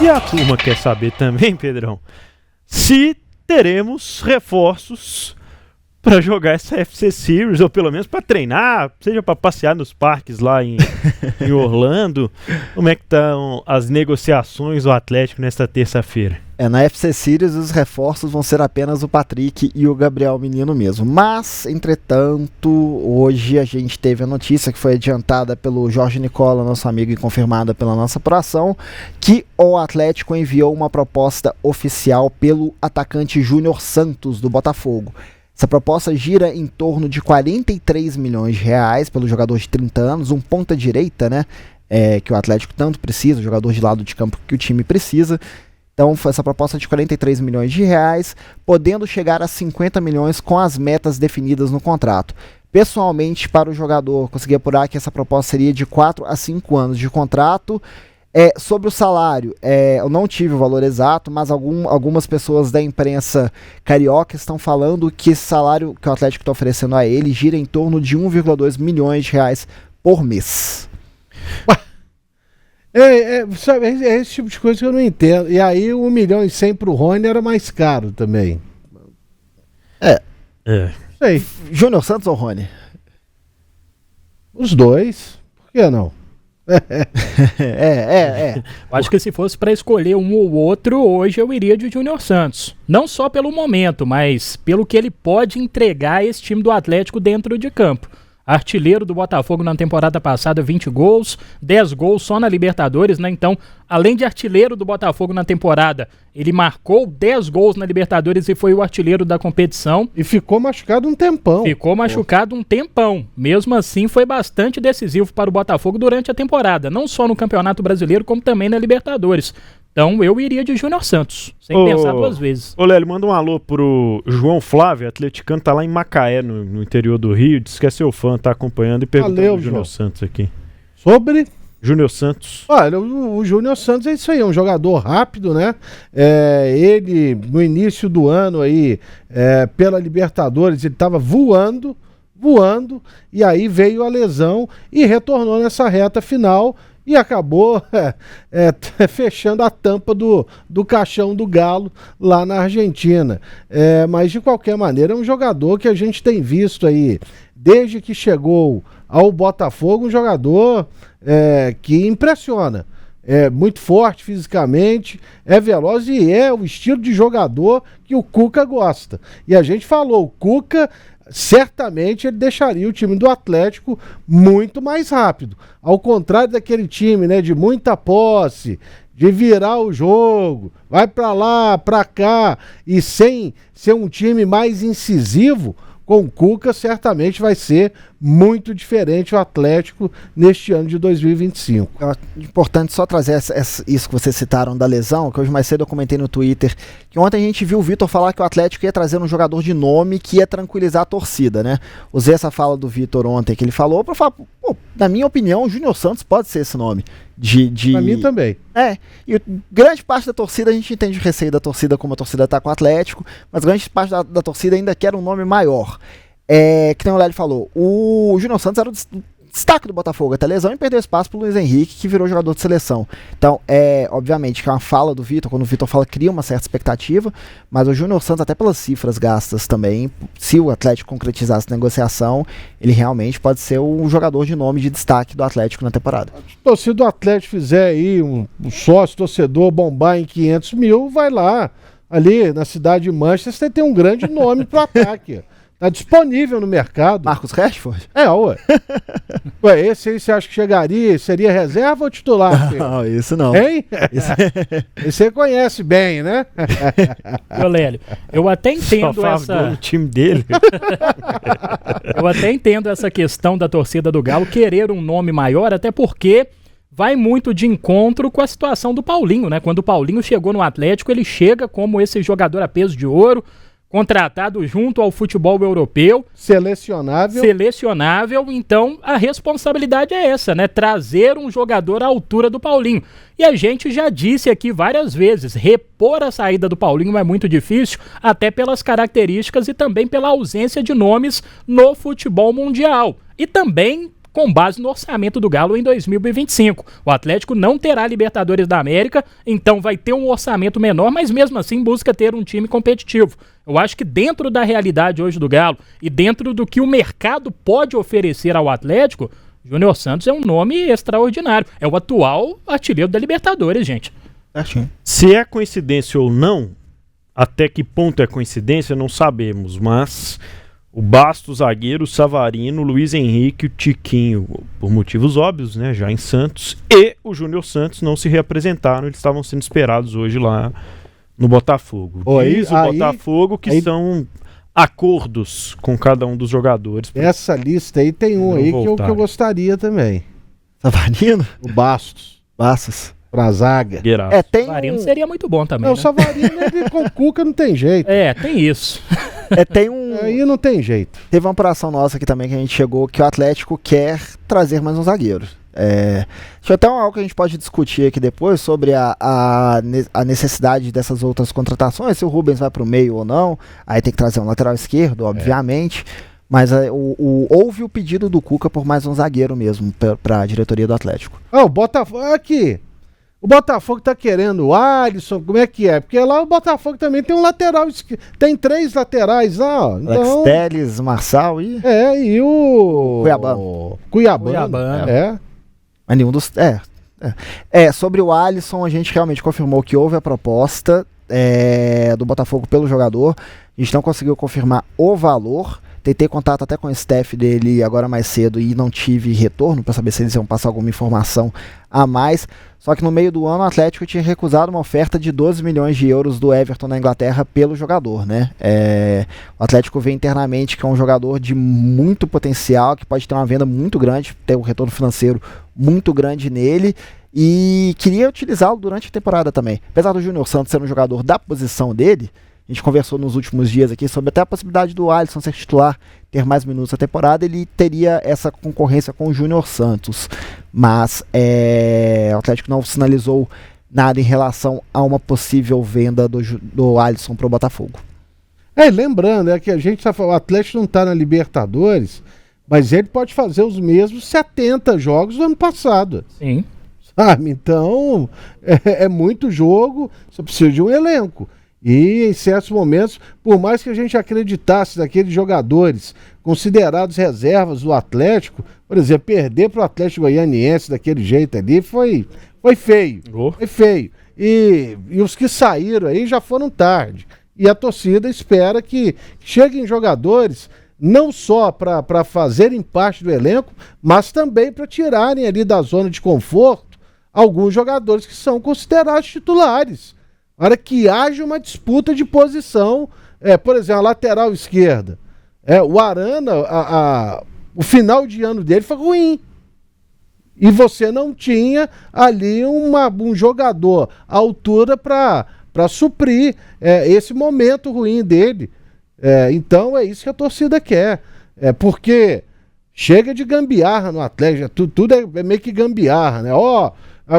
E a turma quer saber também, Pedrão, se teremos reforços para jogar essa FC Series, ou pelo menos para treinar, seja para passear nos parques lá em Orlando. Como é que estão as negociações do Atlético nesta terça-feira? Na FC Series os reforços vão ser apenas o Patrick e o Gabriel Menino mesmo. Mas, entretanto, hoje a gente teve a notícia que foi adiantada pelo Jorge Nicola, nosso amigo, e confirmada pela nossa apuração, que o Atlético enviou uma proposta oficial pelo atacante Júnior Santos, do Botafogo. Essa proposta gira em torno de 43 milhões de reais pelo jogador de 30 anos, um ponta-direita, né? Que o Atlético tanto precisa, o jogador de lado de campo que o time precisa. Então foi essa proposta de 43 milhões de reais, podendo chegar a 50 milhões com as metas definidas no contrato. Pessoalmente, para o jogador, consegui apurar que essa proposta seria de 4 a 5 anos de contrato. Sobre o salário, eu não tive o valor exato, mas algumas pessoas da imprensa carioca estão falando que esse salário que o Atlético está oferecendo a ele gira em torno de 1,2 milhões de reais por mês. Sabe, esse tipo de coisa que eu não entendo. E aí 1,1 milhão pro Rony era mais caro também. Sei. Júnior Santos ou Rony? Os dois. Por que não? Eu acho que se fosse para escolher um ou outro, hoje eu iria de Júnior Santos. Não só pelo momento, mas pelo que ele pode entregar a esse time do Atlético dentro de campo. Artilheiro do Botafogo na temporada passada, 20 gols, 10 gols só na Libertadores, né? Então, além de artilheiro do Botafogo na temporada, ele marcou 10 gols na Libertadores e foi o artilheiro da competição. E ficou machucado um tempão. Mesmo assim, foi bastante decisivo para o Botafogo durante a temporada, não só no Campeonato Brasileiro, como também na Libertadores. Então eu iria de Júnior Santos, sem pensar duas vezes. Ô Lélio, manda um alô pro João Flávio, atleticano, tá lá em Macaé, no interior do Rio, diz que é seu fã, tá acompanhando e perguntando o Júnior Santos aqui. Sobre? Júnior Santos. Olha, o Júnior Santos é isso aí, é um jogador rápido, né? Ele, no início do ano aí, pela Libertadores, ele tava voando, e aí veio a lesão e retornou nessa reta final e acabou fechando a tampa do caixão do Galo lá na Argentina. Mas, de qualquer maneira, é um jogador que a gente tem visto aí, desde que chegou ao Botafogo, um jogador que impressiona. É muito forte fisicamente, é veloz e é o estilo de jogador que o Cuca gosta. E a gente falou, o Cuca certamente ele deixaria o time do Atlético muito mais rápido. Ao contrário daquele time, né, de muita posse, de virar o jogo, vai pra lá, pra cá, e sem ser um time mais incisivo, com o Cuca certamente vai ser muito diferente o Atlético neste ano de 2025. É importante só trazer isso que vocês citaram da lesão, que hoje mais cedo eu comentei no Twitter, que ontem a gente viu o Vitor falar que o Atlético ia trazer um jogador de nome que ia tranquilizar a torcida, né? Usei essa fala do Vitor ontem, que ele falou, para falar, na minha opinião, o Júnior Santos pode ser esse nome. Pra mim também. E grande parte da torcida, a gente entende o receio da torcida, como a torcida tá com o Atlético, mas grande parte da torcida ainda quer um nome maior. Que nem o Lélio falou, o Júnior Santos era o destaque do Botafogo até lesão e perdeu espaço pro Luiz Henrique, que virou jogador de seleção. Então, obviamente que é uma fala do Vitor, quando o Vitor fala, cria uma certa expectativa, mas o Júnior Santos, até pelas cifras gastas também, se o Atlético concretizar essa negociação, ele realmente pode ser o jogador de nome de destaque do Atlético na temporada. Se o torcedor do Atlético fizer aí um sócio torcedor bombar em 500 mil, vai lá, ali na cidade de Manchester, tem um grande nome pro ataque. Tá disponível no mercado. Marcos Rashford? Ué, esse aí você acha que chegaria, seria reserva ou titular? Não, isso não. Hein? Esse você conhece bem, né? Ô Lélio, eu até entendo o time dele. Eu até entendo essa questão da torcida do Galo querer um nome maior, até porque vai muito de encontro com a situação do Paulinho, né? Quando o Paulinho chegou no Atlético, ele chega como esse jogador a peso de ouro, contratado junto ao futebol europeu. Selecionável, então a responsabilidade é essa, né? Trazer um jogador à altura do Paulinho. E a gente já disse aqui várias vezes, repor a saída do Paulinho é muito difícil, até pelas características e também pela ausência de nomes no futebol mundial. E também com base no orçamento do Galo em 2025. O Atlético não terá Libertadores da América, então vai ter um orçamento menor, mas mesmo assim busca ter um time competitivo. Eu acho que dentro da realidade hoje do Galo e dentro do que o mercado pode oferecer ao Atlético, Júnior Santos é um nome extraordinário. É o atual artilheiro da Libertadores, gente. Se é coincidência ou não, até que ponto é coincidência, não sabemos, mas o Bastos, zagueiro, o Savarino, o Luiz Henrique, o Tiquinho, por motivos óbvios, né, já em Santos, e o Júnior Santos não se reapresentaram, eles estavam sendo esperados hoje lá no Botafogo. Diz o Botafogo que são acordos com cada um dos jogadores. Essa lista aí tem um aí que eu gostaria também. Savarino? O Bastos. Pra zaga. Tem Savarino seria muito bom também. Não, né? O Savarino com o Cuca não tem jeito. Tem isso. Aí não tem jeito. Teve uma apuração nossa aqui também que a gente chegou que o Atlético quer trazer mais um zagueiro. Deixa eu até algo que a gente pode discutir aqui depois sobre a necessidade dessas outras contratações, se o Rubens vai pro meio ou não. Aí tem que trazer um lateral esquerdo, obviamente. Mas houve o pedido do Cuca por mais um zagueiro mesmo para a diretoria do Atlético. O Botafogo aqui. O Botafogo tá querendo o Alisson, como é que é? Porque lá o Botafogo também tem um lateral esquerdo. Tem 3 laterais lá, ó. Alex Telles, Marçal e... e o... Cuiabano. Mas nenhum dos... sobre o Alisson, a gente realmente confirmou que houve a proposta do Botafogo pelo jogador. A gente não conseguiu confirmar o valor. Tentei contato até com o staff dele agora mais cedo e não tive retorno para saber se eles iam passar alguma informação a mais. Só que no meio do ano o Atlético tinha recusado uma oferta de 12 milhões de euros do Everton na Inglaterra pelo jogador, né? O Atlético vê internamente que é um jogador de muito potencial, que pode ter uma venda muito grande, ter um retorno financeiro muito grande nele e queria utilizá-lo durante a temporada também. Apesar do Júnior Santos ser um jogador da posição dele, a gente conversou nos últimos dias aqui sobre até a possibilidade do Alisson ser titular, ter mais minutos na temporada, ele teria essa concorrência com o Júnior Santos. Mas o Atlético não sinalizou nada em relação a uma possível venda do Alisson para o Botafogo. Lembrando, que a gente tá falando, o Atlético não está na Libertadores, mas ele pode fazer os mesmos 70 jogos do ano passado. Sim. Sabe? Então, é muito jogo, você precisa de um elenco. E em certos momentos, por mais que a gente acreditasse naqueles jogadores considerados reservas do Atlético, por exemplo, perder para o Atlético Goianiense daquele jeito ali foi feio. Foi feio. E os que saíram aí já foram tarde. E a torcida espera que cheguem jogadores não só para fazerem parte do elenco, mas também para tirarem ali da zona de conforto alguns jogadores que são considerados titulares. Na hora que haja uma disputa de posição, por exemplo, a lateral esquerda. O Arana, o final de ano dele foi ruim. E você não tinha ali um jogador à altura para suprir esse momento ruim dele. Então é isso que a torcida quer. Porque chega de gambiarra no Atlético, tudo é meio que gambiarra, né?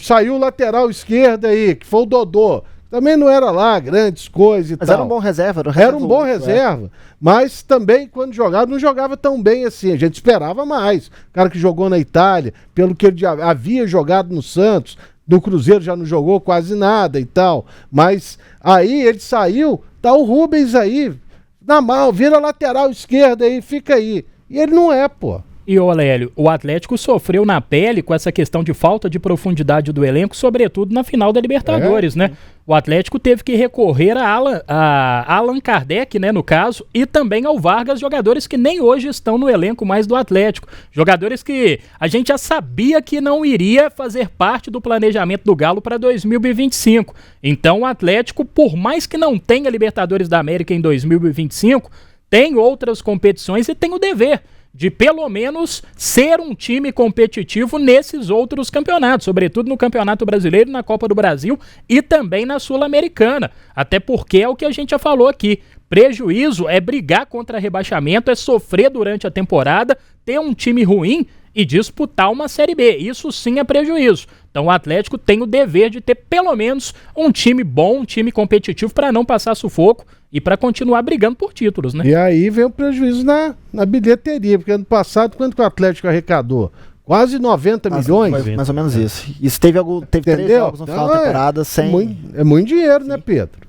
Saiu o lateral esquerdo aí, que foi o Dodô. Também não era lá grandes coisas e tal. Mas era um bom reserva. Era um bom reserva. Mas também, quando jogava, não jogava tão bem assim. A gente esperava mais. O cara que jogou na Itália, pelo que ele já havia jogado no Santos, do Cruzeiro já não jogou quase nada e tal. Mas aí ele saiu, tá o Rubens aí, na mal, vira lateral esquerda aí, fica aí. E ele não é, pô. E, Olélio, o Atlético sofreu na pele com essa questão de falta de profundidade do elenco, sobretudo na final da Libertadores, né? O Atlético teve que recorrer a Allan Kardec, né, no caso, e também ao Vargas, jogadores que nem hoje estão no elenco mais do Atlético. Jogadores que a gente já sabia que não iria fazer parte do planejamento do Galo para 2025. Então o Atlético, por mais que não tenha Libertadores da América em 2025, tem outras competições e tem o dever de pelo menos ser um time competitivo nesses outros campeonatos, sobretudo no Campeonato Brasileiro, na Copa do Brasil e também na Sul-Americana, até porque é o que a gente já falou aqui, prejuízo é brigar contra rebaixamento, é sofrer durante a temporada, ter um time ruim e disputar uma Série B. Isso sim é prejuízo. Então o Atlético tem o dever de ter pelo menos um time bom, um time competitivo para não passar sufoco e para continuar brigando por títulos, né? E aí vem o prejuízo na bilheteria, porque ano passado, quanto que o Atlético arrecadou? Quase 90 milhões. Foi mais ou menos isso. Isso teve 3 jogos no final da temporada sem... É muito dinheiro, né, Pedro?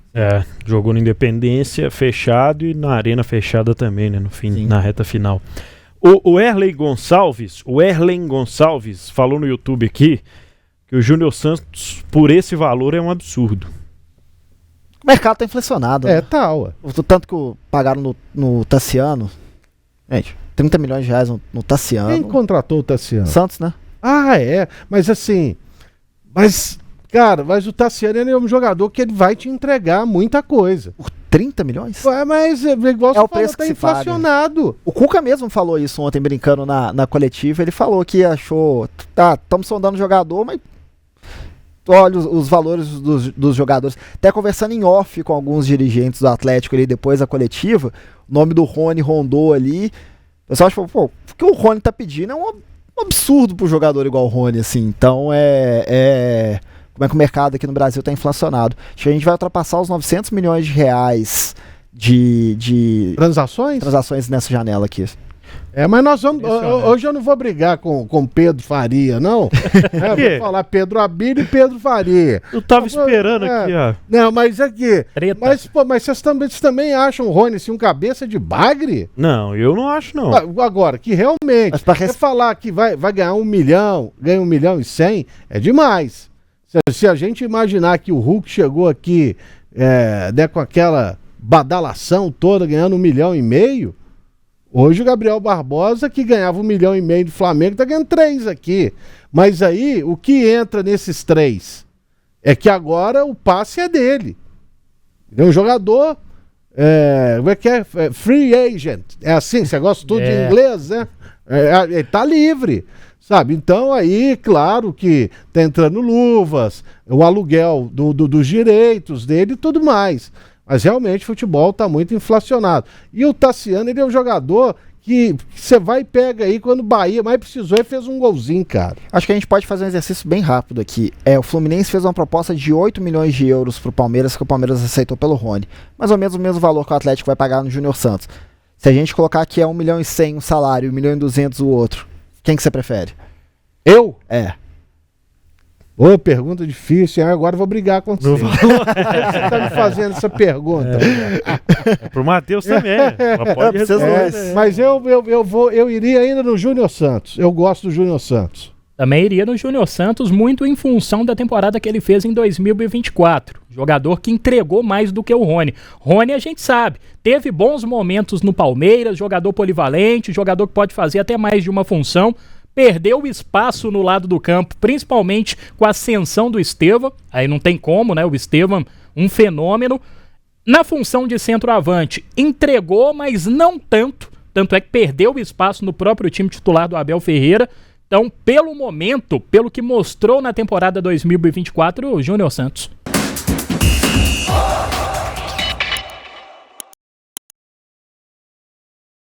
Jogou no Independência fechado e na Arena fechada também, né? No fim, na reta final. O Erlen Gonçalves falou no YouTube aqui que o Júnior Santos, por esse valor, é um absurdo. O mercado tá inflacionado. Né? Tal. O tanto que pagaram no Tassiano. Gente, 30 milhões de reais no Tassiano. Quem contratou o Tassiano? Santos, né? Mas assim... Cara, o Tassiano ele é um jogador que ele vai te entregar muita coisa. Por 30 milhões? Mas igual você o preço falou, que tá inflacionado. O Cuca mesmo falou isso ontem, brincando na coletiva. Ele falou que achou... estamos sondando o jogador, mas... Olha os valores dos jogadores. Até conversando em off com alguns dirigentes do Atlético ali depois da coletiva, o nome do Rony rondou ali. O pessoal achou, o que o Rony tá pedindo é um absurdo pro jogador igual o Rony, assim. Então como é que o mercado aqui no Brasil tá inflacionado. Acho que a gente vai ultrapassar os 900 milhões de reais de transações nessa janela aqui. Mas nós vamos. Hoje eu não vou brigar com Pedro Faria, não. Vou falar Pedro Abílio e Pedro Faria. Eu tava esperando aqui, ó. Não, mas aqui. Mas vocês também acham o Rony assim, um cabeça de bagre? Não, eu não acho, não. Agora, que realmente. Você falar que vai ganhar 1 milhão, ganha 1 milhão e 100, é demais. Se a gente imaginar que o Hulk chegou aqui com aquela badalação toda, ganhando 1,5 milhão. Hoje o Gabriel Barbosa, que ganhava 1,5 milhão do Flamengo, tá ganhando 3 aqui. Mas aí, o que entra nesses 3 é que agora o passe é dele. Ele é um jogador, como é que é? Free agent. É assim, você gosta tudo de inglês, né? Ele tá livre, sabe? Então aí, claro que tá entrando luvas, o aluguel dos direitos dele e tudo mais. Mas realmente o futebol está muito inflacionado. E o Tassiano, ele é um jogador que você vai e pega aí quando o Bahia mais precisou e fez um golzinho, cara. Acho que a gente pode fazer um exercício bem rápido aqui. O Fluminense fez uma proposta de 8 milhões de euros pro Palmeiras, que o Palmeiras aceitou pelo Rony. Mais ou menos o mesmo valor que o Atlético vai pagar no Júnior Santos. Se a gente colocar que 1,1 milhão um salário, 1,2 milhão o outro, quem que você prefere? Eu? Pergunta difícil, agora eu vou brigar com você. Você tá me fazendo essa pergunta. Pro Matheus também. Pode responder. Mas eu iria ainda no Júnior Santos. Eu gosto do Júnior Santos. Também iria no Júnior Santos, muito em função da temporada que ele fez em 2024. Jogador que entregou mais do que o Rony. Rony, a gente sabe, teve bons momentos no Palmeiras, jogador polivalente, jogador que pode fazer até mais de uma função. Perdeu espaço no lado do campo, principalmente com a ascensão do Estevão. Aí não tem como, né? O Estevão, um fenômeno. Na função de centroavante, entregou, mas não tanto. Tanto é que perdeu espaço no próprio time titular do Abel Ferreira. Então, pelo momento, pelo que mostrou na temporada 2024, o Júnior Santos.